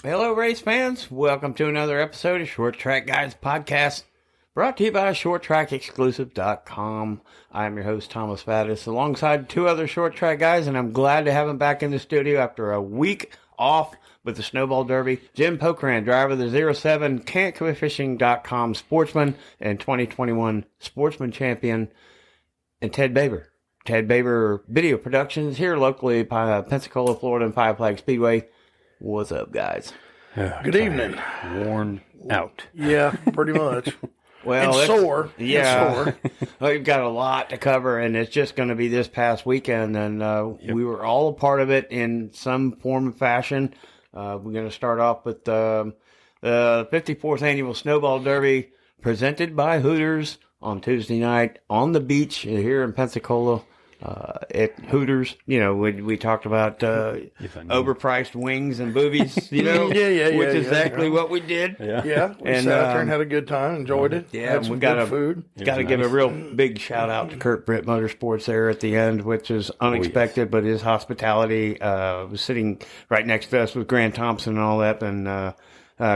Hello, race fans. Welcome to another episode of Short Track Guys Podcast, brought to you by ShortTrackExclusive.com. I'm your host, Thomas Faddis, alongside two other Short Track guys, and I'm glad to have them back in the studio after a week off with the Snowball Derby. Jim Pokrant, driver of the 07 Can'tQuitFishing.com Sportsman and 2021 Sportsman Champion, and Ted Baber. Ted Baber Video Productions here locally, Pensacola, Florida, and Five Flag Speedway. What's up, guys? Good evening. Worn out. Yeah, pretty much. Well, and sore. Yeah. And sore. We've got a lot to cover, and it's just going to be this past weekend, and we were all a part of it in some form or fashion. We're going to start off with the 54th Annual Snowball Derby, presented by Hooters on Tuesday night on the beach here in Pensacola. At Hooters, you know, we talked about overpriced wings and boobies, you know, which is exactly what we did. Yeah, we sat out there and had a good time, enjoyed it. Yeah, had some we got good food. Got to give a real big shout out to Kurt Britt Motorsports there at the end, which is unexpected, but his hospitality was sitting right next to us with Grant Thompson and all that, and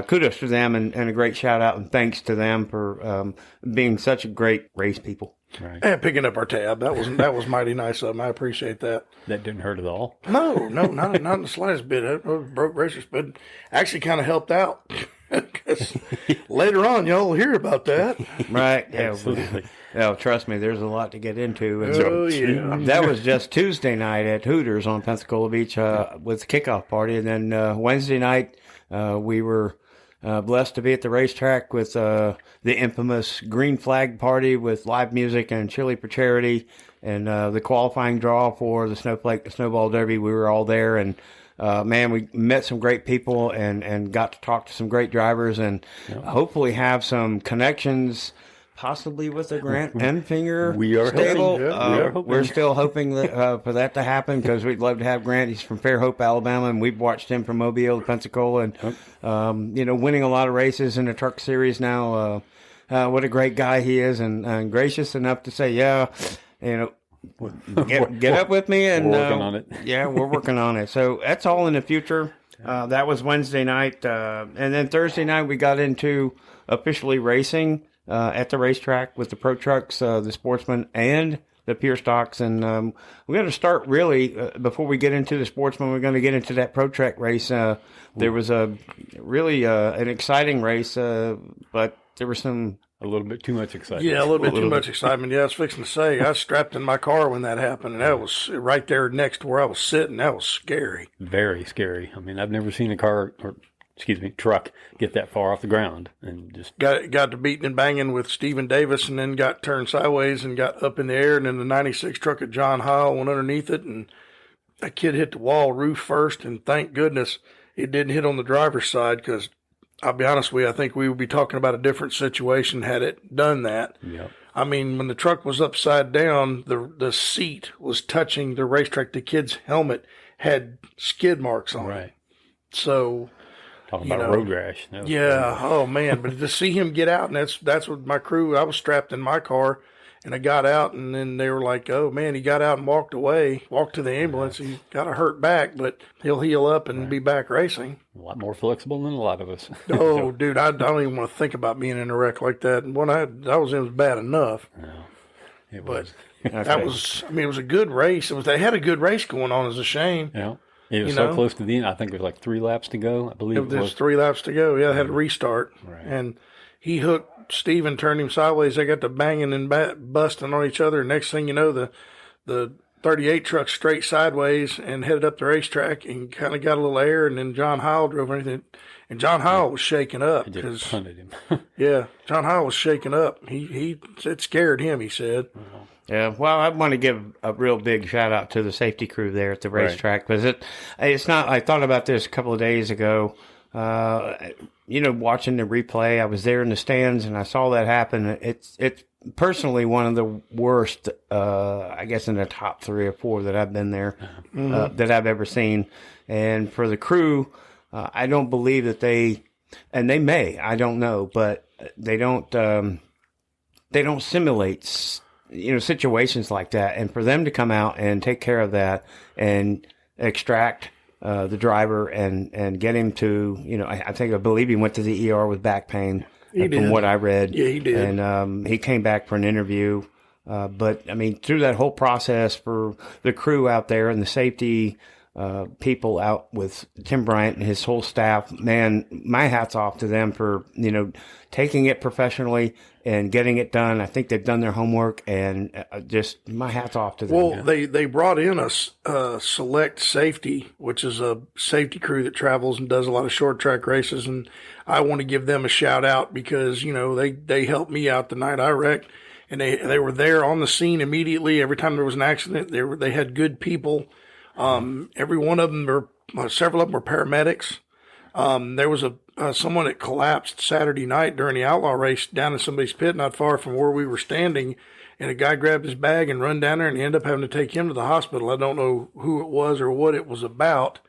kudos to them and a great shout out and thanks to them for being such a great race people. Right. And picking up our tab. That was mighty nice of them. I appreciate that. That didn't hurt at all? No, not in the slightest bit. It broke racers, but actually kind of helped out. Because later on, y'all will hear about that. Right. Yeah. Absolutely. Oh, trust me, there's a lot to get into. And yeah. That was just Tuesday night at Hooters on Pensacola Beach with the kickoff party. And then Wednesday night, we were blessed to be at the racetrack with the infamous Green Flag Party with live music and chili for charity, and the qualifying draw for the Snowball Derby. We were all there, and man, we met some great people and got to talk to some great drivers, and hopefully have some connections. Possibly with the Grant Enfinger stable. We're still hoping that, for that to happen, because we'd love to have Grant. He's from Fairhope, Alabama, and we've watched him from Mobile to Pensacola, and winning a lot of races in the truck series now. What a great guy he is, and gracious enough to say, get up with me, and we're working on it. Yeah, we're working on it. So that's all in the future. That was Wednesday night, and then Thursday night we got into officially racing at the racetrack with the Pro Trucks, the Sportsman, and the Pure Stocks. And we're going to start really, before we get into the Sportsman, we're going to get into that Pro Track race. There was an exciting race, but there was a little bit too much excitement. Yeah, a little bit too much excitement. Yeah, I was fixing to say, I was strapped in my car when that happened, and that was right there next to where I was sitting. That was scary. Very scary. I mean, I've never seen a truck get that far off the ground, and just got to beating and banging with Stephen Davis, and then got turned sideways and got up in the air, and then the 96 truck of John Howell went underneath it, and that kid hit the wall roof first, and thank goodness it didn't hit on the driver's side, because I'll be honest with you, I think we would be talking about a different situation had it done that. Yep. I mean, when the truck was upside down, the seat was touching the racetrack. The kid's helmet had skid marks on it. So talking about road rash. Yeah. Oh man. But to see him get out, and that's what my crew, I was strapped in my car, and I got out, and then they were like, oh man, he got out and walked away, walked to the ambulance. He got a hurt back, but he'll heal up and be back racing. A lot more flexible than a lot of us. Oh, dude, I don't even want to think about being in a wreck like that. And when I was in, it was bad enough. No, it was. But that was, I mean, it was a good race. They had a good race going on. It's a shame. Yeah. It was so close to the end. I think there was like 3 laps to go, I believe. There's 3 laps to go. Yeah, they had to restart. Right. And he hooked Steven, turned him sideways. They got to banging and busting on each other. Next thing you know, the 38 truck straight sideways and headed up the racetrack and kind of got a little air. And then John Howell drove anything. And John Howell was shaking up. It just punted him. Yeah, John Howell was shaking up. It scared him, he said. Yeah, well, I want to give a real big shout out to the safety crew there at the racetrack, because it's not. I thought about this a couple of days ago. Watching the replay, I was there in the stands and I saw that happen. It's personally one of the worst, I guess, in the top 3 or 4 that I've been there, that I've ever seen. And for the crew, I don't believe that they may, I don't know, but they don't simulate situations like that, and for them to come out and take care of that and extract the driver and get him to, I believe he went to the ER with back pain. He From did. what I read. Yeah, he did. And he came back for an interview. But I mean, through that whole process for the crew out there and the safety people out with Tim Bryant and his whole staff, man, my hat's off to them for, taking it professionally and getting it done. I think they've done their homework, and just my hat's off to them. Well, they brought in a select safety, which is a safety crew that travels and does a lot of short track races. And I want to give them a shout out because, they helped me out the night I wrecked, and they were there on the scene immediately. Every time there was an accident, they had good people. Every one of them several of them were paramedics. There was someone that collapsed Saturday night during the outlaw race down in somebody's pit not far from where we were standing, and a guy grabbed his bag and run down there, and he ended up having to take him to the hospital. I don't know who it was or what it was about,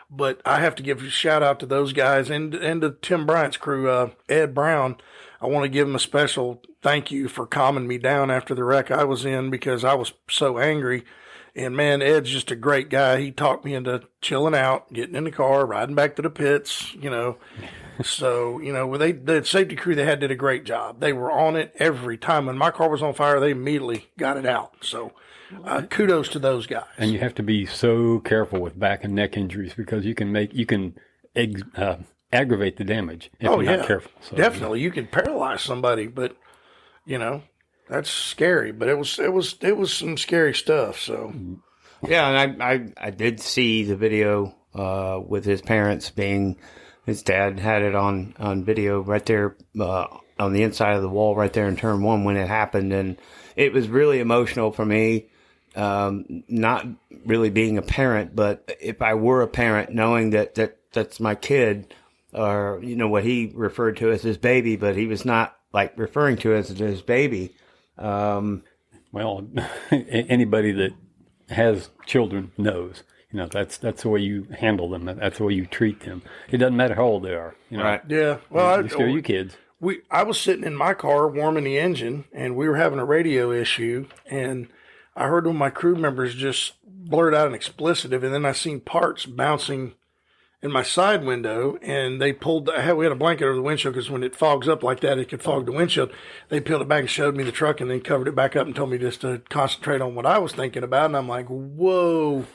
but I have to give a shout out to those guys and to Tim Bryant's crew, Ed Brown. I want to give him a special thank you for calming me down after the wreck I was in because I was so angry. And man, Ed's just a great guy. He talked me into chilling out, getting in the car, riding back to the pits, So, the safety crew they had did a great job. They were on it every time. When my car was on fire, they immediately got it out. So, kudos to those guys. And you have to be so careful with back and neck injuries because you can aggravate the damage if you're not careful. So, definitely. You can paralyze somebody, but, that's scary, but it was some scary stuff. So, yeah, and I did see the video with his parents his dad had it on video right there on the inside of the wall right there in turn one when it happened, and it was really emotional for me. Not really being a parent, but if I were a parent, knowing that's my kid, or what he referred to as his baby, but he was not like referring to it as his baby. Well, anybody that has children knows, that's the way you handle them. That's the way you treat them. It doesn't matter how old they are. Right. Yeah. Well, they're still you kids. I was sitting in my car warming the engine, and we were having a radio issue, and I heard one of my crew members just blurt out an explicitive, and then I seen parts bouncing in my side window, and they pulled. We had a blanket over the windshield because when it fogs up like that, it could fog the windshield. They peeled it back and showed me the truck, and then covered it back up and told me just to concentrate on what I was thinking about. And I'm like, whoa.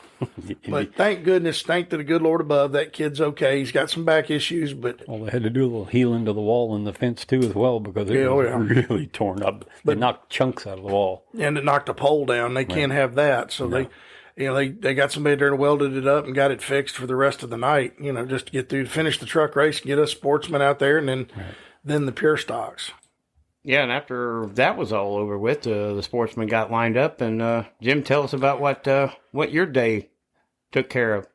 But thank goodness, thank to the good Lord above, that kid's okay. He's got some back issues, but well, they had to do a little healing to the wall and the fence too as well because it was really torn up. They knocked chunks out of the wall, and it knocked a pole down. They can't have that, so they got somebody there and welded it up and got it fixed for the rest of the night. Just to get through, finish the truck race, and get us sportsmen out there, and then the pure stocks. Yeah, and after that was all over with, the sportsmen got lined up. And Jim, tell us about what your day took care of.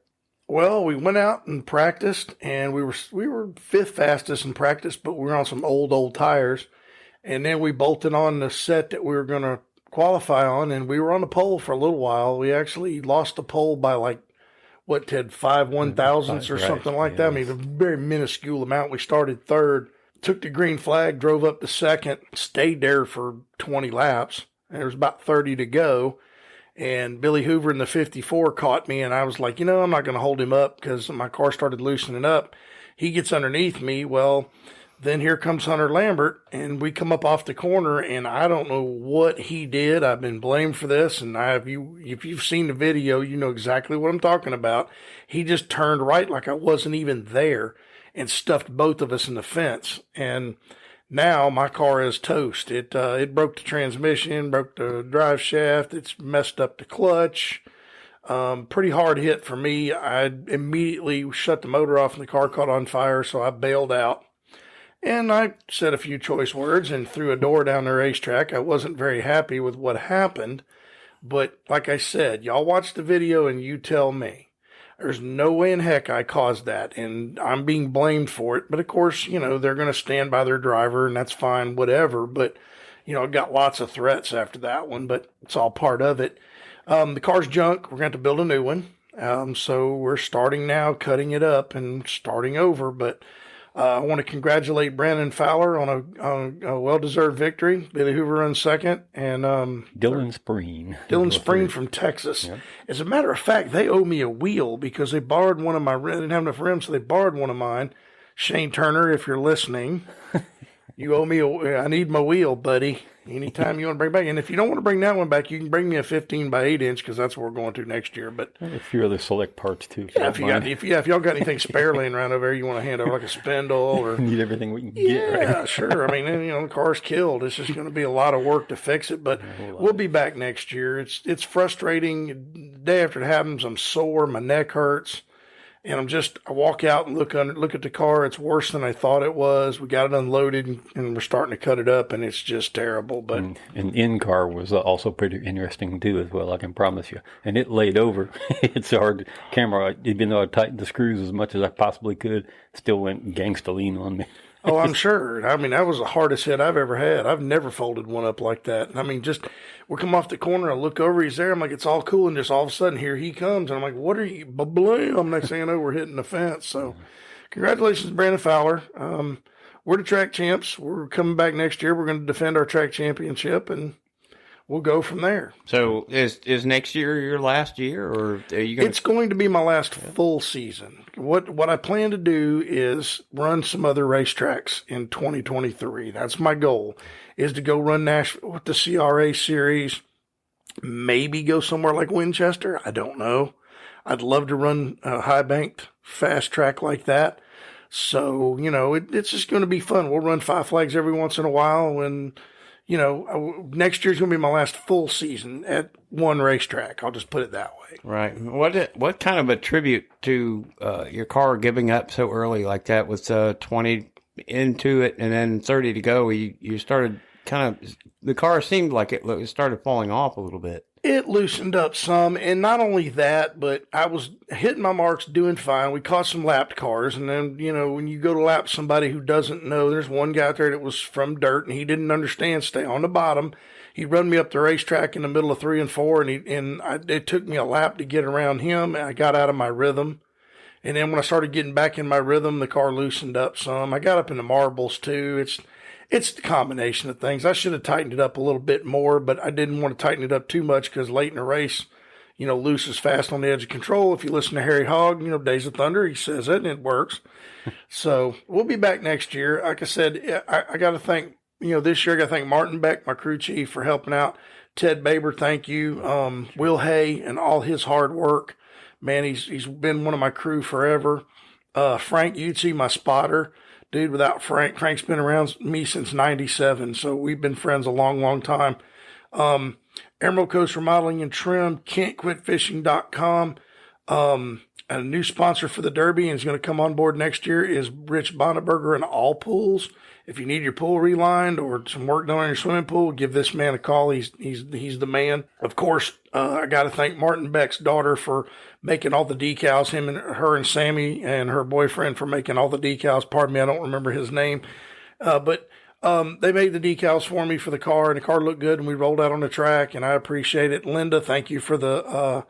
Well, we went out and practiced, and we were fifth fastest in practice, but we were on some old tires. And then we bolted on the set that we were going to qualify on, and we were on the pole for a little while. We actually lost the pole by Ted, 5/1000ths or something like that. I mean, a very minuscule amount. We started third, took the green flag, drove up to second, stayed there for 20 laps. And there was about 30 to go. And Billy Hoover in the 54 caught me, and I was like, I'm not going to hold him up because my car started loosening up. He gets underneath me. Well, then here comes Hunter Lambert, and we come up off the corner, and I don't know what he did. I've been blamed for this, and if you've seen the video, you know exactly what I'm talking about. He just turned right like I wasn't even there and stuffed both of us in the fence. And now my car is toast. It broke the transmission, broke the drive shaft. It's messed up the clutch. Pretty hard hit for me. I immediately shut the motor off and the car caught on fire, so I bailed out. And I said a few choice words and threw a door down the racetrack. I wasn't very happy with what happened. But like I said, y'all watch the video and you tell me. There's no way in heck I caused that, and I'm being blamed for it. But, of course, they're going to stand by their driver, and that's fine, whatever. But, I got lots of threats after that one, but it's all part of it. The car's junk. We're going to have to build a new one. So we're starting now, cutting it up and starting over. But I want to congratulate Brandon Fowler on a well-deserved victory. Billy Hoover runs second, and Dylan Spreen. Dylan Spreen from Texas. Yep. As a matter of fact, they owe me a wheel because they borrowed one of my rims. They didn't have enough rims, so they borrowed one of mine. Shane Turner, if you're listening, you owe me I need my wheel, buddy. Anytime you want to bring back. And if you don't want to bring that one back, you can bring me a 15 by 8 inch because that's what we're going to next year. But a few other select parts too. Yeah, if y'all got anything spare laying around over there, you want to hand over like a spindle or need everything we can get. Right? Yeah, sure. I mean, the car's killed. It's just going to be a lot of work to fix it. But we'll be back next year. It's frustrating. The day after it happens, I'm sore. My neck hurts. And I walk out and look at the car. It's worse than I thought it was. We got it unloaded and we're starting to cut it up, and it's just terrible. But and in-car was also pretty interesting too, as well. I can promise you. And it laid over. It's a hard camera. Even though I tightened the screws as much as I possibly could, still went gangsta lean on me. Oh, I'm sure. I mean, that was the hardest hit I've ever had. I've never folded one up like that. I mean, we come off the corner, I look over, he's there. I'm like, it's all cool. And just all of a sudden, here he comes. And I'm like, what are you? Blam. Next thing I know, we're hitting the fence. So congratulations, Brandon Fowler. We're the track champs. We're coming back next year. We're going to defend our track championship, and we'll go from there. So is next year your last year, or are you going? It's going to be my last full season. What I plan to do is run some other racetracks in 2023. That's my goal, is to go run Nashville with the CRA series. Maybe go somewhere like Winchester. I don't know. I'd love to run a high banked fast track like that. So it's just going to be fun. We'll run Five Flags every once in a while, and next year's going to be my last full season at one racetrack. I'll just put it that way. Right. What kind of a tribute to your car giving up so early like that with 20 into it and then 30 to go? You started the car seemed like it started falling off a little bit. It loosened up some, and not only that, but I was hitting my marks, doing fine. We caught some lapped cars, and then, when you go to lap somebody who doesn't know, there's one guy out there that was from dirt, and he didn't understand, stay on the bottom. He run me up the racetrack in the middle of 3 and 4, and it took me a lap to get around him, and I got out of my rhythm. And then when I started getting back in my rhythm, the car loosened up some. I got up in the marbles, too. It's the combination of things. I should have tightened it up a little bit more, but I didn't want to tighten it up too much because late in the race, loose is fast on the edge of control. If you listen to Harry Hogg, Days of Thunder, he says it and it works. So we'll be back next year. Like I said, I got to thank, this year I got to thank Martin Beck, my crew chief, for helping out. Ted Baber, thank you. Will Hay and all his hard work. Man, he's been one of my crew forever. Frank Utzi, my spotter. Dude, without Frank's been around me since 97, so we've been friends a long, long time. Emerald Coast Remodeling and Trim, can'tquitfishing.com. A new sponsor for the Derby, and is going to come on board next year, is Rich Bonneberger and All Pools. If you need your pool relined or some work done on your swimming pool, give this man a call. He's the man. Of course, I got to thank Martin Beck's daughter for making all the decals. Her and Sammy and her boyfriend for making all the decals. Pardon me, I don't remember his name. But they made the decals for me for the car, and the car looked good, and we rolled out on the track, and I appreciate it. Linda, thank you for the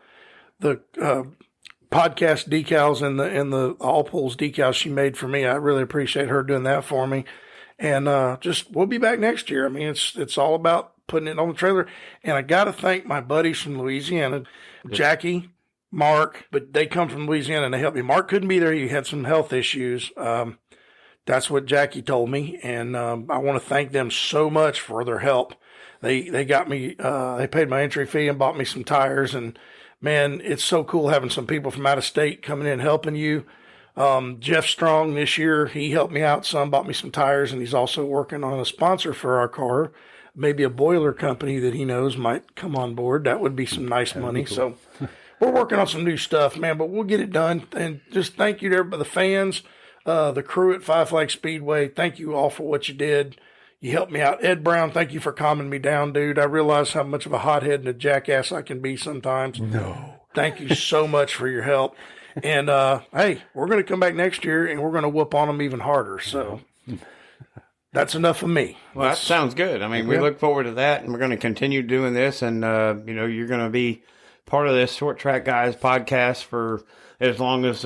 podcast decals and the All Pools decals she made for me. I really appreciate her doing that for me. And we'll be back next year. I mean, it's all about putting it on the trailer. And I got to thank my buddies from Louisiana, Jackie, Mark, but they come from Louisiana and they helped me. Mark couldn't be there. He had some health issues. That's what Jackie told me. And I want to thank them so much for their help. They got me, they paid my entry fee and bought me some tires. And man, it's so cool having some people from out of state coming in helping you. Jeff Strong this year, he helped me out some, bought me some tires, and he's also working on a sponsor for our car. Maybe a boiler company that he knows might come on board. That would be some nice money. Cool. So we're working on some new stuff, man, but we'll get it done. And just thank you to everybody, the fans, the crew at Five Flag Speedway. Thank you all for what you did. You helped me out. Ed Brown, thank you for calming me down, dude. I realize how much of a hothead and a jackass I can be sometimes. No. Thank you so much for your help. And, hey, we're going to come back next year and we're going to whoop on them even harder. So that's enough of me. Well, that sounds good. I mean, we look forward to that, and we're going to continue doing this. And, you're going to be part of this Short Track Guys podcast for as long as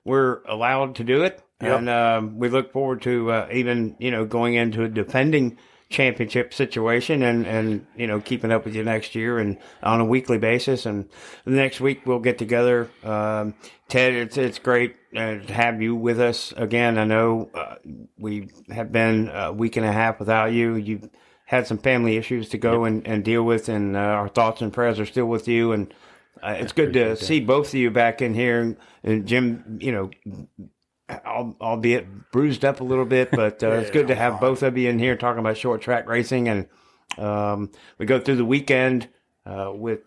we're allowed to do it. And we look forward to even, going into a defending championship situation and keeping up with you next year and on a weekly basis. And the next week we'll get together. Ted, it's great to have you with us again. I know we have been a week and a half without you. You've had some family issues to go and deal with, and our thoughts and prayers are still with you. And it's good to see both of you back in here. And Jim, albeit bruised up a little bit, but it's good to have both of you in here talking about short track racing. And we go through the weekend with,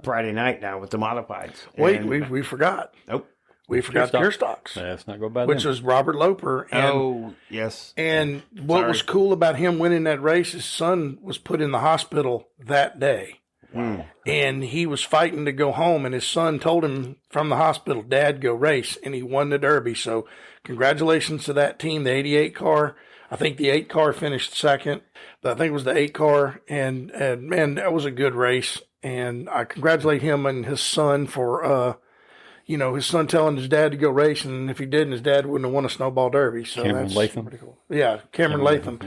Friday night now with the modifieds. Wait, we forgot. Nope. We forgot Pure Stocks. Let's not go by which them. was Robert Loper. And, yes. And what was cool about him winning that race, his son was put in the hospital that day. Wow. And he was fighting to go home, and his son told him from the hospital, Dad, go race, and he won the Derby. So congratulations to that team, the 88 car. I think the 8 car finished second, but I think it was the 8 car, and man, that was a good race. And I congratulate him and his son for, his son telling his dad to go race, and if he didn't, his dad wouldn't have won a snowball derby. So Cameron that's Latham. pretty cool. Yeah, Cameron Latham.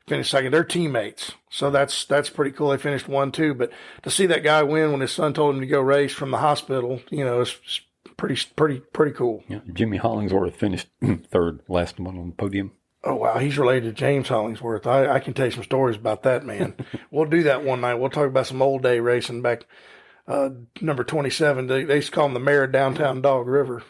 Finished second. They're teammates, so that's pretty cool. They finished 1-2, but to see that guy win when his son told him to go race from the hospital, it's pretty cool. Yeah, Jimmy Hollingsworth finished third, last one on the podium. Oh wow, he's related to James Hollingsworth. I can tell you some stories about that man. We'll do that one night. We'll talk about some old day racing back. Number 27. They used to call him the mayor of downtown Dog River.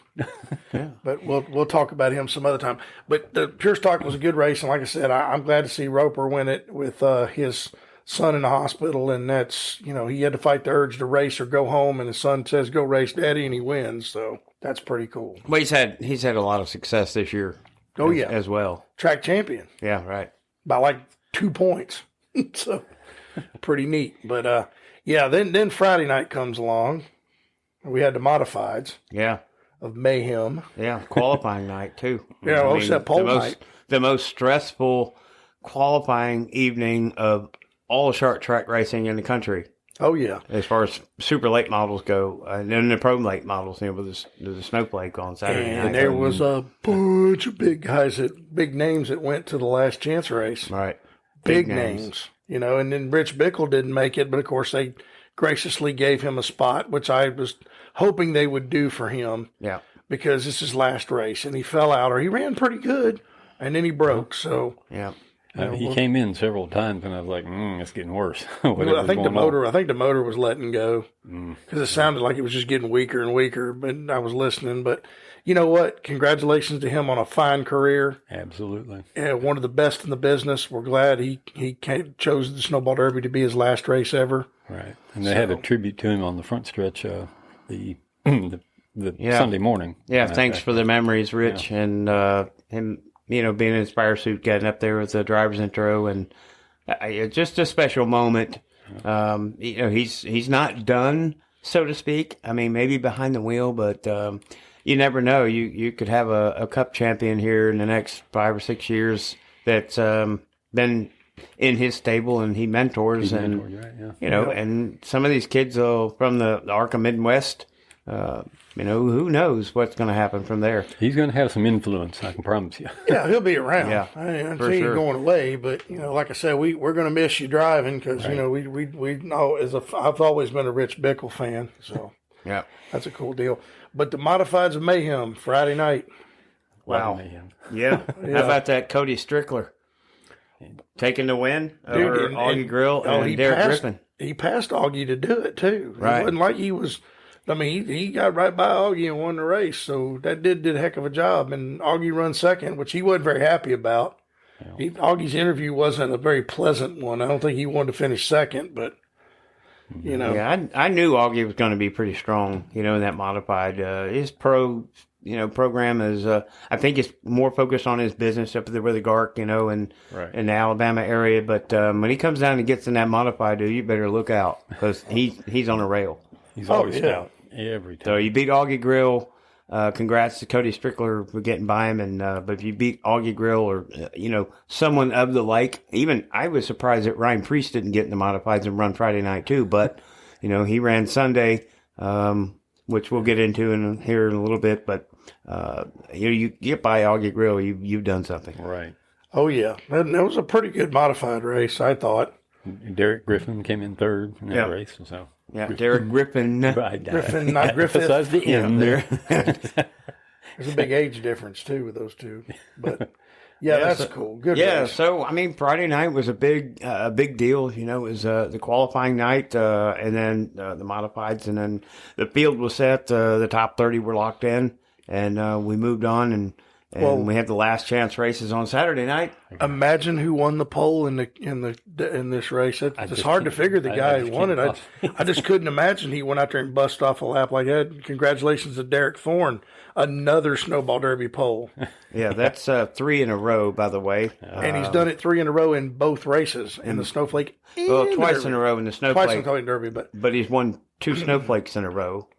Yeah. But we'll talk about him some other time. But the Pure Stock was a good race, and like I said, I'm glad to see Roper win it with his son in the hospital, and that's he had to fight the urge to race or go home, and his son says go race, Daddy, and he wins. So that's pretty cool. Well, he's had a lot of success this year. Oh yeah, as well. Track champion. Yeah, right. By like 2 points. So pretty neat. But yeah, then Friday night comes along. We had the modifieds. Yeah. Of mayhem. Yeah, qualifying night too. Yeah, well, that pole night. The most stressful qualifying evening of all short track racing in the country. Oh yeah, as far as super late models go, and then the pro late models, with the snowflake on Saturday night. And there was a bunch of big names that went to the last chance race. Right, big names. And then Rich Bickle didn't make it, but of course they graciously gave him a spot, which I was hoping they would do for him. Yeah. Because this is his last race, and he fell out, or he ran pretty good, and then he broke. So yeah, he came in several times, and I was like, "It's getting worse." I think the motor was letting go because it sounded like it was just getting weaker and weaker. But I was listening. But you know what? Congratulations to him on a fine career. Absolutely, one of the best in the business. We're glad he chose the Snowball Derby to be his last race ever. Right, and they had a tribute to him on the front stretch. The Sunday morning. Yeah, thanks for the memories, Rich, and him. Being in his fire suit, getting up there with the driver's intro, and just a special moment. He's not done, so to speak. I mean, maybe behind the wheel, but you never know. You could have a cup champion here in the next 5 or 6 years that's been in his stable and he mentors, and some of these kids from the ARCA Midwest. Who knows what's going to happen from there? He's going to have some influence, I can promise you. Yeah, he'll be around. Yeah, I'm sure he's going away, but like I said, we're going to miss you driving because we know I've always been a Rich Bickle fan, so yeah, that's a cool deal. But the Modifieds of Mayhem Friday night. Wow. Yeah. How about that Cody Strickler taking the win over Augie Grill and Derek Griffin? He passed Augie to do it too. Right. It wasn't like he was. I mean, he got right by Augie and won the race, so that did a heck of a job. And Augie run second, which he wasn't very happy about. Yeah. Augie's interview wasn't a very pleasant one. I don't think he wanted to finish second, but Yeah, I knew Augie was going to be pretty strong, in that modified. His program is, I think it's more focused on his business up there with the GARC, in the Alabama area. But when he comes down and gets in that modified, you better look out because he's on a rail. He's always out every time. So you beat Augie Grill. Congrats to Cody Strickler for getting by him. But if you beat Augie Grill or, someone of the like, even I was surprised that Ryan Priest didn't get in the modifieds and run Friday night too. But, he ran Sunday, which we'll get into here in a little bit. But you get by Augie Grill, you've done something. Right. Oh, yeah. That was a pretty good modified race, I thought. Derek Griffin came in third in that race. So Yeah, Derek Griffin. Griffin, not Griffith. Besides the end there. There's a big age difference, too, with those two. But, yeah, that's cool. Good race. So, I mean, Friday night was a big deal. You know, it was the qualifying night and then the modifieds. And then the field was set. The top 30 were locked in. And we moved on and we had the last chance races on Saturday night. Imagine who won the pole in this race. It's hard to figure the guy who won it. I just couldn't imagine he went out there and busted off a lap like that. Congratulations to Derek Thorne, another snowball derby pole. Yeah, that's 3 in a row, by the way. And he's done it 3 in a row in both races, in the snowflake. Well, twice in a row in the snowflake. Twice in the snowflake derby, but he's won 2 snowflakes in a row.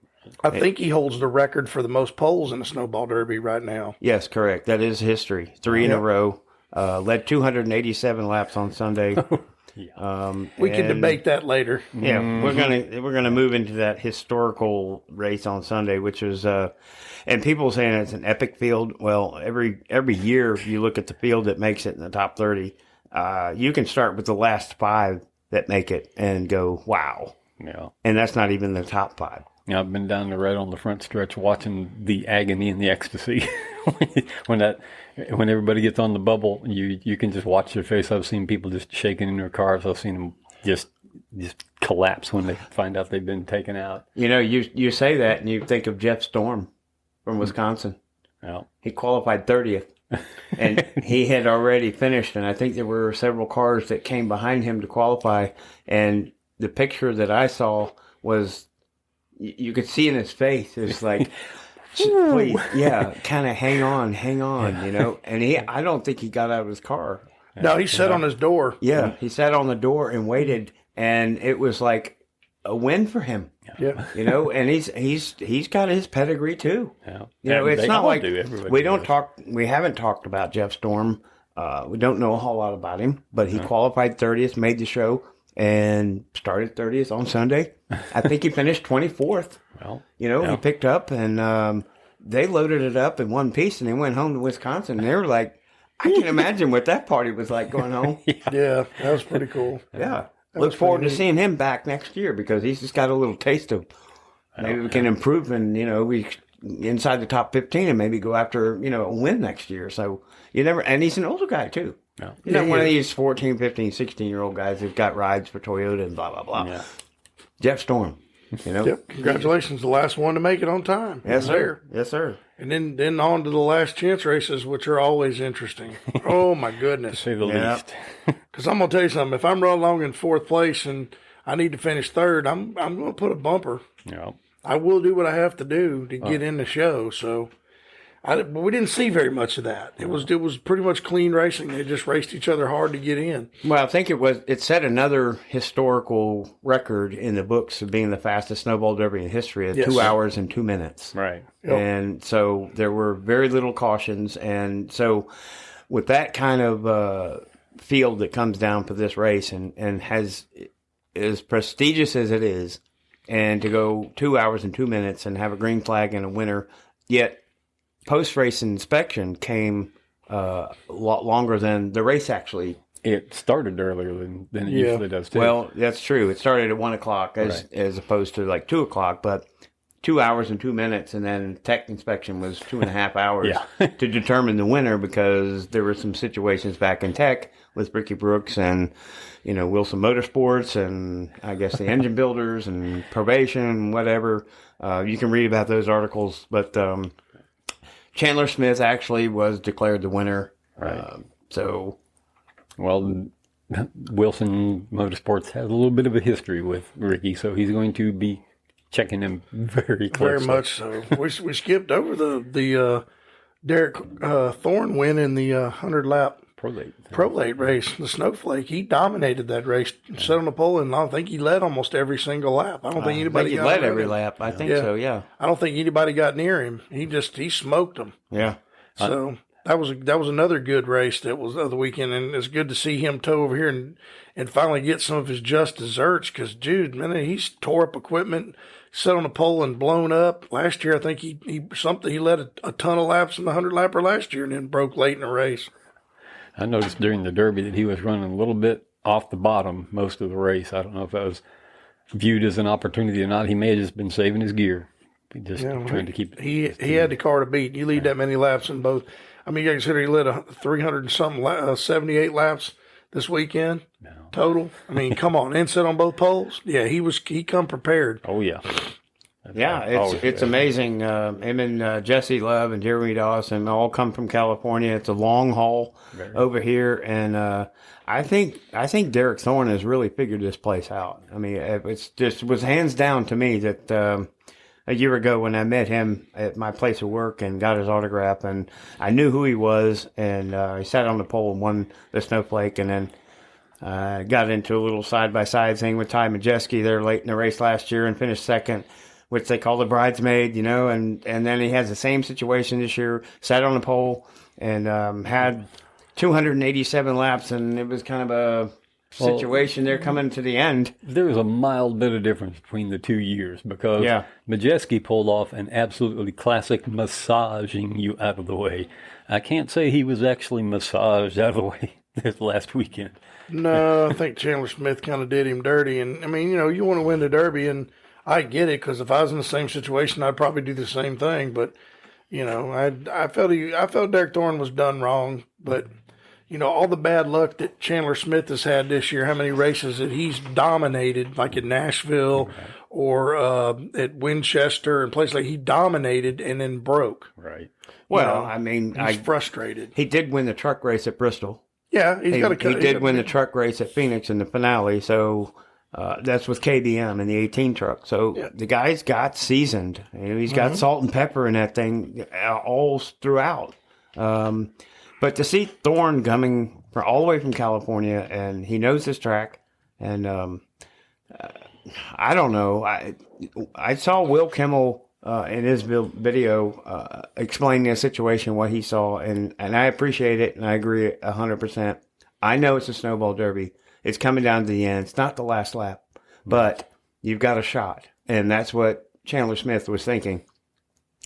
I think he holds the record for the most poles in the snowball derby right now. Yes, correct. That is history. 3 in a row. Led 287 laps on Sunday. We can debate that later. Yeah, we're gonna move into that historical race on Sunday, which is and people saying it's an epic field. Well, every year you look at the field that makes it in the top 30. You can start with the last 5 that make it and go, wow. Yeah, and that's not even the top 5. Yeah, I've been down the right on the front stretch watching the agony and the ecstasy when everybody gets on the bubble. You can just watch their face. I've seen people just shaking in their cars. I've seen them just collapse when they find out they've been taken out. You know, you say that and you think of Jeff Storm from Wisconsin. Yeah, he qualified 30th, and he had already finished. And I think there were several cars that came behind him to qualify. And the picture that I saw was. You could see in his face, it's like, please, kind of hang on, you know. And I don't think he got out of his car. No, he sat on his door. Yeah, he sat on the door and waited, and it was like a win for him. Yeah, you know, and he's got his pedigree too. Yeah, you know, it's not like we haven't talked about Jeff Storm. We don't know a whole lot about him, but he qualified 30th, made the show. And started 30th on Sunday. I think he finished 24th. Well, he picked up and they loaded it up in one piece and they went home to Wisconsin. And they were like, I can imagine what that party was like going home. Yeah, that was pretty cool. Yeah. Look forward to seeing him back next year because he's just got a little taste of maybe we can improve and, we inside the top 15 and maybe go after, a win next year. So and he's an older guy too. No. He's not one of these 14, 15, 16-year-old guys who've got rides for Toyota and blah, blah, blah. Yeah. Jeff Storm, Yep. Congratulations, the last one to make it on time. Yes, sir. Yes, sir. And then on to the last chance races, which are always interesting. Oh, my goodness. To say the least. Because I'm going to tell you something. If I'm running along in 4th place and I need to finish 3rd, I'm going to put a bumper. Yeah. I will do what I have to do to get in the show, so... we didn't see very much of that. It was pretty much clean racing. They just raced each other hard to get in. Well, I think it set another historical record in the books of being the fastest snowball derby in history at 2 hours and 2 minutes. Right. Yep. And so there were very little cautions. And so with that kind of field that comes down for this race and has as prestigious as it is, and to go 2 hours and 2 minutes and have a green flag and a winner, yet post-race inspection came a lot longer than the race actually. It started earlier than it usually does, too. Well, that's true. It started at 1 o'clock as opposed to like 2 o'clock, but 2 hours and 2 minutes, and then tech inspection was 2.5 hours to determine the winner because there were some situations back in tech with Ricky Brooks and, Wilson Motorsports and I guess the engine builders and probation and whatever. You can read about those articles, but... Chandler Smith actually was declared the winner. Right. Wilson Motorsports has a little bit of a history with Ricky, so he's going to be checking him very closely. Very much so. We skipped over the Derek Thorne win in the 100-lap Prolate race, the Snowflake. He dominated that race, sat on the pole, and I think he led almost every single lap. I don't think anybody got led every lap. I think so, yeah. I don't think anybody got near him. He smoked them. Yeah. So that was another good race that was of the weekend, and it's good to see him tow over here and finally get some of his just desserts. Because dude, man, he's tore up equipment, set on a pole and blown up. Last year, I think he led a ton of laps in the 100-lapper last year, and then broke late in the race. I noticed during the Derby that he was running a little bit off the bottom most of the race. I don't know if that was viewed as an opportunity or not. He may have just been saving his gear. Just trying to keep it. He had the car to beat. You lead that many laps in both. I mean, you consider he led 300 and something, 78 laps this weekend total. I mean, come on, and sit on both poles. Yeah, he come prepared. Oh yeah. It's amazing. Him and Jesse Love and Jeremy Dawson all come from California. It's a long haul over here, and I think Derek Thorne has really figured this place out. I mean, it was hands down to me that a year ago when I met him at my place of work and got his autograph, and I knew who he was, and he sat on the pole and won the Snowflake, and then got into a little side-by-side thing with Ty Majeski there late in the race last year and finished second, which they call the bridesmaid, and then he has the same situation this year, sat on the pole and had 287 laps, and it was kind of a situation there coming to the end. There was a mild bit of difference between the 2 years because Majeski pulled off an absolutely classic massaging you out of the way. I can't say he was actually massaged out of the way this last weekend. No, I think Chandler Smith kind of did him dirty. And, I mean, you want to win the Derby, and I get it, because if I was in the same situation, I'd probably do the same thing. But, I felt Derek Thorne was done wrong, but all the bad luck that Chandler Smith has had this year, how many races that he's dominated, like at Nashville or at Winchester and places like he dominated and then broke. Right. Well, I mean, he's frustrated. He did win the truck race at Bristol. Yeah, he did win the truck race at Phoenix in the finale. So that's with KBM and the 18 truck. So the guy's got seasoned. He's got salt and pepper in that thing all throughout. But to see Thorne coming all the way from California, and he knows this track, and I don't know. I saw Will Kimmel in his video explaining the situation, what he saw, and I appreciate it, and I agree 100%. I know it's a snowball derby. It's coming down to the end. It's not the last lap, but you've got a shot, and that's what Chandler Smith was thinking.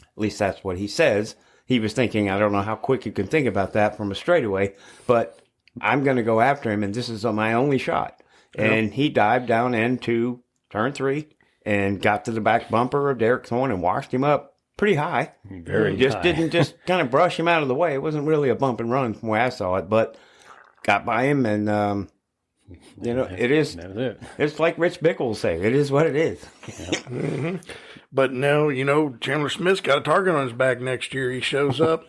At least that's what he says. He was thinking, I don't know how quick you can think about that from a straightaway, but I'm going to go after him, and this is my only shot. Yep. And he dived down into turn 3 and got to the back bumper of Derek Thorne and washed him up pretty high. Very just high. Didn't just kind of brush him out of the way. It wasn't really a bump and run from the way I saw it, but got by him, and it is. It's like Rich Bickle will say, it is what it is. Yep. But now, Chandler Smith's got a target on his back next year. He shows up.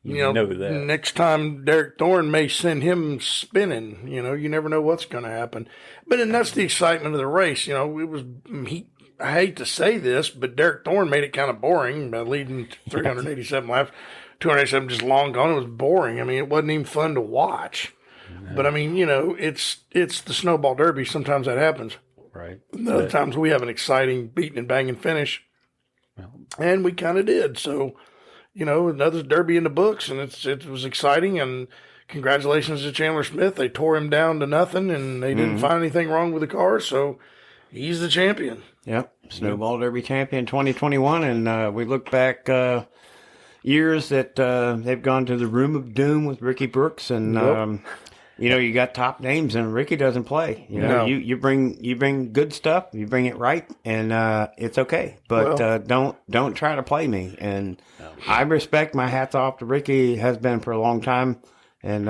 You know that. Next time Derek Thorne may send him spinning. You never know what's going to happen. And that's the excitement of the race. I hate to say this, but Derek Thorne made it kind of boring by leading 387 laps. 287 just long gone. It was boring. I mean, it wasn't even fun to watch. No. But, I mean, it's the Snowball Derby. Sometimes that happens. Right. Other times we have an exciting beating and banging finish. And we kind of did. So, another Derby in the books, and it was exciting. And congratulations to Chandler Smith. They tore him down to nothing, and they didn't find anything wrong with the car. So he's the champion. Yep. Snowball Derby champion 2021. And we look back years that they've gone to the Room of Doom with Ricky Brooks. And, you got top names, and Ricky doesn't play. You bring good stuff, you bring it right, and it's okay. But don't try to play me. And I respect. My hat's off to Ricky. Has been for a long time, and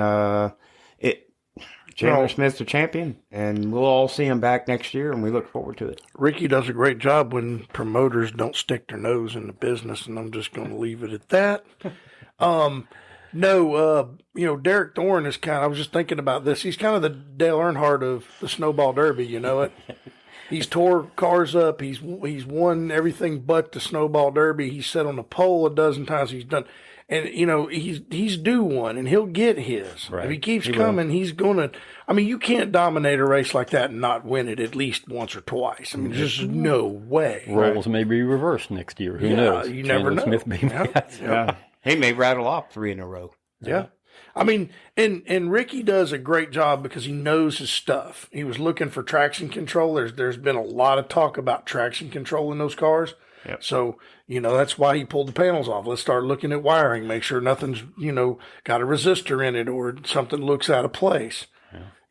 Chandler Smith's the champion, and we'll all see him back next year, and we look forward to it. Ricky does a great job when promoters don't stick their nose in the business, and I'm just going to leave it at that. Derek Thorne is I was just thinking about this. He's kind of the Dale Earnhardt of the Snowball Derby, you know it? He's tore cars up. He's won everything but the Snowball Derby. He's sat on the pole a dozen times. He's done. And, he's due one, and he'll get his. Right. If he keeps coming, he's going to. I mean, you can't dominate a race like that and not win it at least once or twice. I mean, there's just no way. Roles may be reversed next year. Who knows? You never know. Smith may He may rattle off 3 in a row. Yeah. I mean, and Ricky does a great job because he knows his stuff. He was looking for traction control. There's been a lot of talk about traction control in those cars. Yep. So, that's why he pulled the panels off. Let's start looking at wiring, make sure nothing's, got a resistor in it or something looks out of place.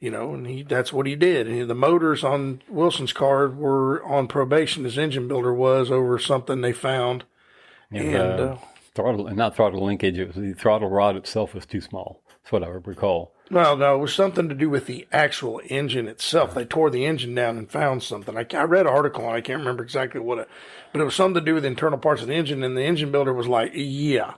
Yeah. And that's what he did. And the motors on Wilson's car were on probation. His engine builder was over something they found. And not throttle linkage. It was the throttle rod itself was too small. That's what I recall. Well, no, it was something to do with the actual engine itself. They tore the engine down and found something. I read an article, and I can't remember exactly what but it was something to do with the internal parts of the engine, and the engine builder was like, yeah,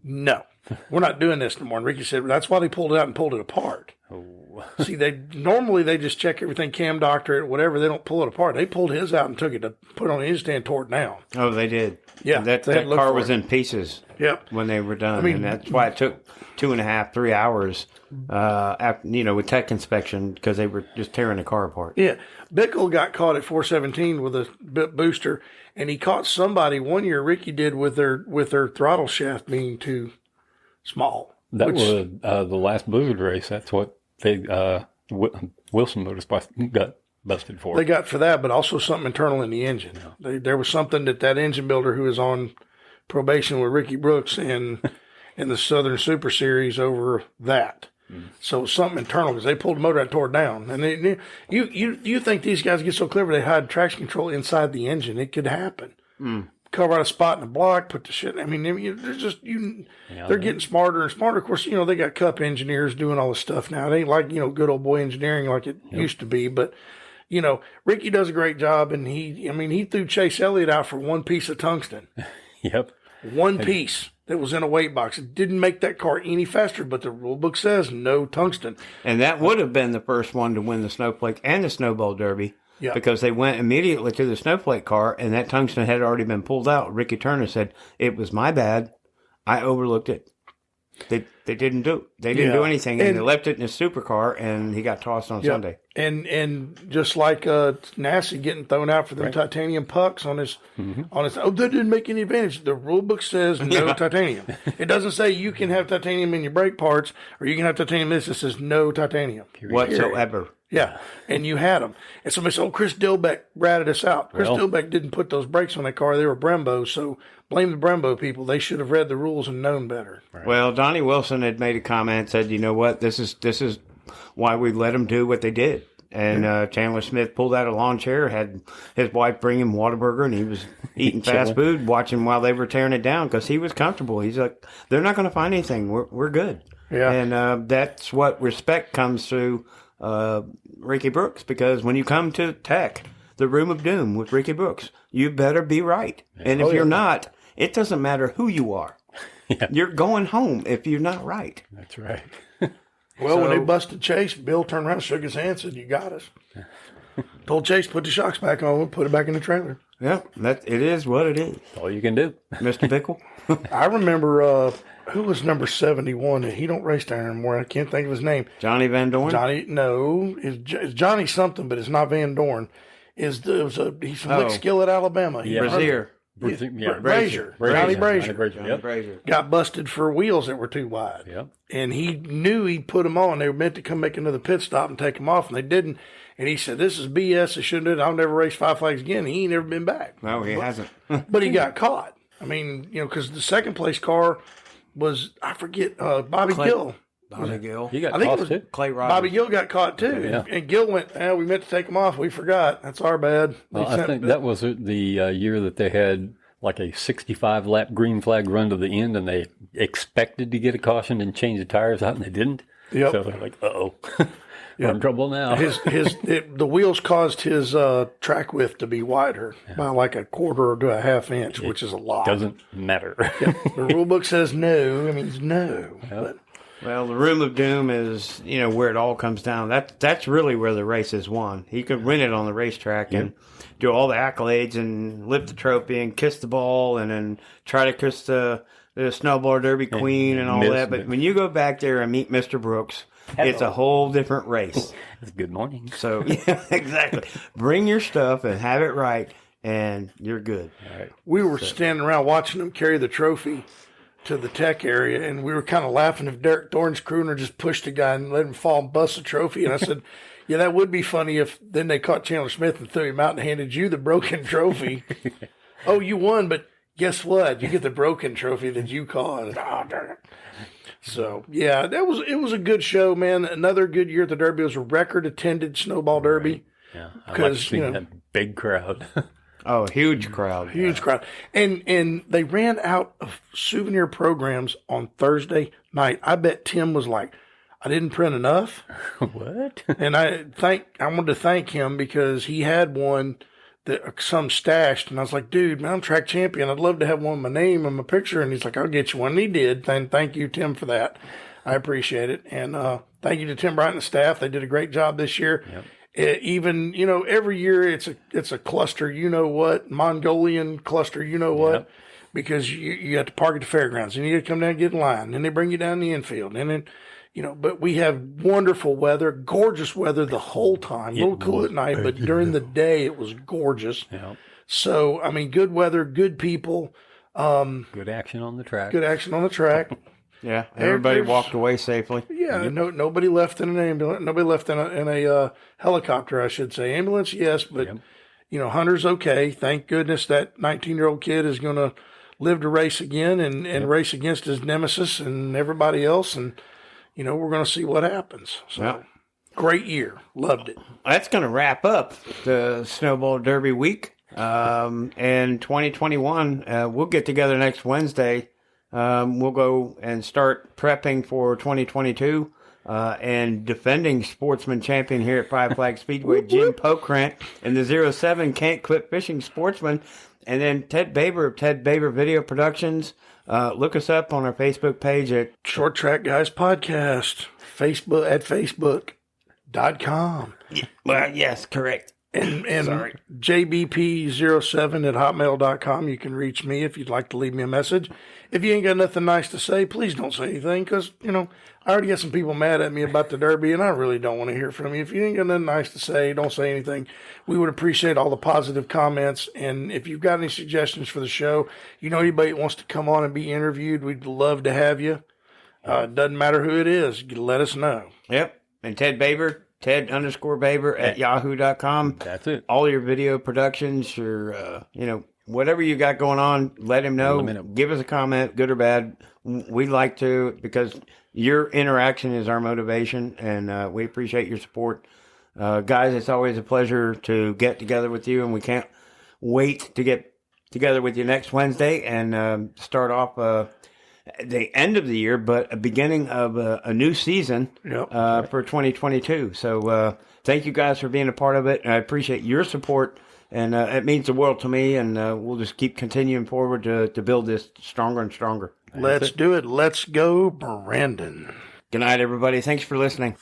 no, we're not doing this anymore. And Ricky said, that's why they pulled it out and pulled it apart. Oh. See, normally they just check everything, cam doctor it, whatever. They don't pull it apart. They pulled his out and took it to put it on the engine stand, tore it down. Oh, they did. Yeah. And that car was in pieces. Yep. When they were done. And that's why it took 2.5, 3 hours, after, with tech inspection, because they were just tearing the car apart. Yeah. Bickle got caught at 417 with a booster, and he caught somebody one year, Ricky did, with their throttle shaft being too small. That was the last Blizzard race. That's what they Wilson Motorsports got busted for. They got for that, but also something internal in the engine. Yeah. There was something that engine builder who was on probation with Ricky Brooks in the Southern Super Series over that. Mm. So something internal because they pulled the motor out and tore it down. And you think these guys get so clever they hide traction control inside the engine? It could happen. Mm. Cover out a spot in the block, put the shit. I mean, they're just they're getting smarter and smarter. Of course, they got cup engineers doing all this stuff now. It ain't like good old boy engineering like it used to be. But Ricky does a great job, and he threw Chase Elliott out for one piece of tungsten. Yep, one piece that was in a weight box. It didn't make that car any faster, but the rule book says no tungsten. And that would have been the first one to win the Snowflake and the Snowball Derby. Yeah. Because they went immediately to the Snowflake car, and that tungsten had already been pulled out. Ricky Turner said, "It was my bad. I overlooked it." They didn't do it. They didn't do anything, and they left it in his supercar, and he got tossed on Sunday. And just like Nasty getting thrown out for the titanium pucks on his that didn't make any advantage. The rule book says no titanium. It doesn't say you can have titanium in your brake parts or you can have titanium in this. It says no titanium whatsoever. Yeah, and you had them. And somebody said, Chris Dilbeck ratted us out. Chris Dilbeck didn't put those brakes on that car. They were Brembo, so blame the Brembo people. They should have read the rules and known better. Right. Well, Donnie Wilson had made a comment, said, you know what, this is why we let them do what they did. And Chandler Smith pulled out a lawn chair, had his wife bring him Whataburger, and he was eating fast food, watching while they were tearing it down because he was comfortable. He's like, they're not going to find anything. We're good. Yeah. And that's what respect comes through Ricky Brooks, because when you come to tech, the room of doom with Ricky Brooks, you better be right. And if you're not, it doesn't matter who you are. You're going home if you're not right. That's right. Well, when they busted Chase, Bill turned around, shook his hand, said, "You got us." Told Chase, put the shocks back on, put it back in the trailer. Yeah, it is what it is. All you can do. Mr. Bickle. I remember who was number 71. He don't race down anymore. I can't think of his name. Johnny Van Dorn? It's Johnny something, but it's not Van Dorn. He's from Lickskillet, Alabama. Brazier. Brazier. Johnny Brazier. Yep. Got busted for wheels that were too wide. Yep. And he knew he'd put them on. They were meant to come make another pit stop and take them off, and they didn't. And he said, "This is BS. I shouldn't do it. I'll never race Five Flags again." He ain't never been back. No, he hasn't. But he got caught. I mean, because the second place car was, I forget, Bobby Gill. Bobby Gill. He got caught too. Clay Rogers. Bobby Gill got caught too. Yeah. And Gill went, we meant to take him off. We forgot. That's our bad. Well, I think that was the year that they had like a 65-lap green flag run to the end, and they expected to get a caution and change the tires out, and they didn't. Yep. So they're like, uh-oh. We're in trouble now. The wheels caused his track width to be wider by like a quarter to a half inch, which is a lot. Doesn't matter. The rule book says no. I mean, no. Yep. But, well, the room of doom is, where it all comes down. That's really where the race is won. He could win it on the racetrack and do all the accolades and lift the trophy and kiss the ball and then try to kiss the Snowball Derby queen and all that. But when you go back there and meet Mr. Brooks, it's a whole different race. Good morning. So, yeah, exactly. Bring your stuff and have it right, and you're good. All right. We were standing around watching them carry the trophy to the tech area, and we were kind of laughing if Derek Thorne's crooner just pushed a guy and let him fall and bust the trophy. And I said, yeah, that would be funny if then they caught Chandler Smith and threw him out and handed you the broken trophy. Oh, you won, but guess what? You get the broken trophy that you caught. Oh, darn it. So, yeah, it was a good show, man. Another good year at the Derby. It was a record attended snowball derby. Yeah, I like seeing that big crowd. Oh, huge crowd. Huge crowd. And they ran out of souvenir programs on Thursday night. I bet Tim was like, I didn't print enough. What? And I wanted to thank him because he had one that some stashed, and I was like, dude, man, I'm track champion. I'd love to have one with my name and my picture. And he's like, I'll get you one. And he did. And thank you, Tim, for that. I appreciate it. And thank you to Tim Bryant and the staff. They did a great job this year. Yep. Even, every year it's a cluster, Mongolian cluster, what, yep. Because you have to park at the fairgrounds and you got to come down and get in line. And they bring you down the infield. And then, but we have wonderful weather, gorgeous weather the whole time. A little cool at night, but during the day it was gorgeous. Yep. So, I mean, good weather, good people. Good action on the track. Yeah, everybody walked away safely. Yeah, nobody left in an ambulance. Nobody left in a helicopter, I should say. Ambulance, yes, but, Hunter's okay. Thank goodness that 19-year-old kid is going to live to race again and race against his nemesis and everybody else. And, we're going to see what happens. So, Great year. Loved it. That's going to wrap up the Snowball Derby week. And 2021, we'll get together next Wednesday. We'll go and start prepping for 2022. And defending sportsman champion here at Five Flag Speedway, Jim Pokrant, and the 07 Can't Quit Fishing Sportsman. And then Ted Baber of Ted Baber Video Productions. Look us up on our Facebook page at Short Track Guys Podcast, Facebook at Facebook.com. Well, yes, correct. And JBP07 at hotmail.com. You can reach me if you'd like to leave me a message. If you ain't got nothing nice to say, please don't say anything because, I already got some people mad at me about the Derby, and I really don't want to hear from you. If you ain't got nothing nice to say, don't say anything. We would appreciate all the positive comments. And if you've got any suggestions for the show, anybody that wants to come on and be interviewed, we'd love to have you. Doesn't matter who it is. Let us know. Yep. And Ted Baber. Ted_Baber at yahoo.com. That's it. All your video productions, your, whatever you got going on, let him know. Give us a comment, good or bad. We like to, because your interaction is our motivation, and we appreciate your support. Guys, it's always a pleasure to get together with you, and we can't wait to get together with you next Wednesday and start off the end of the year, but a beginning of a new season for 2022. So thank you guys for being a part of it. And I appreciate your support, and it means the world to me. And we'll just keep continuing forward to build this stronger and stronger. Let's do it. Let's go, Brandon. Good night, everybody. Thanks for listening.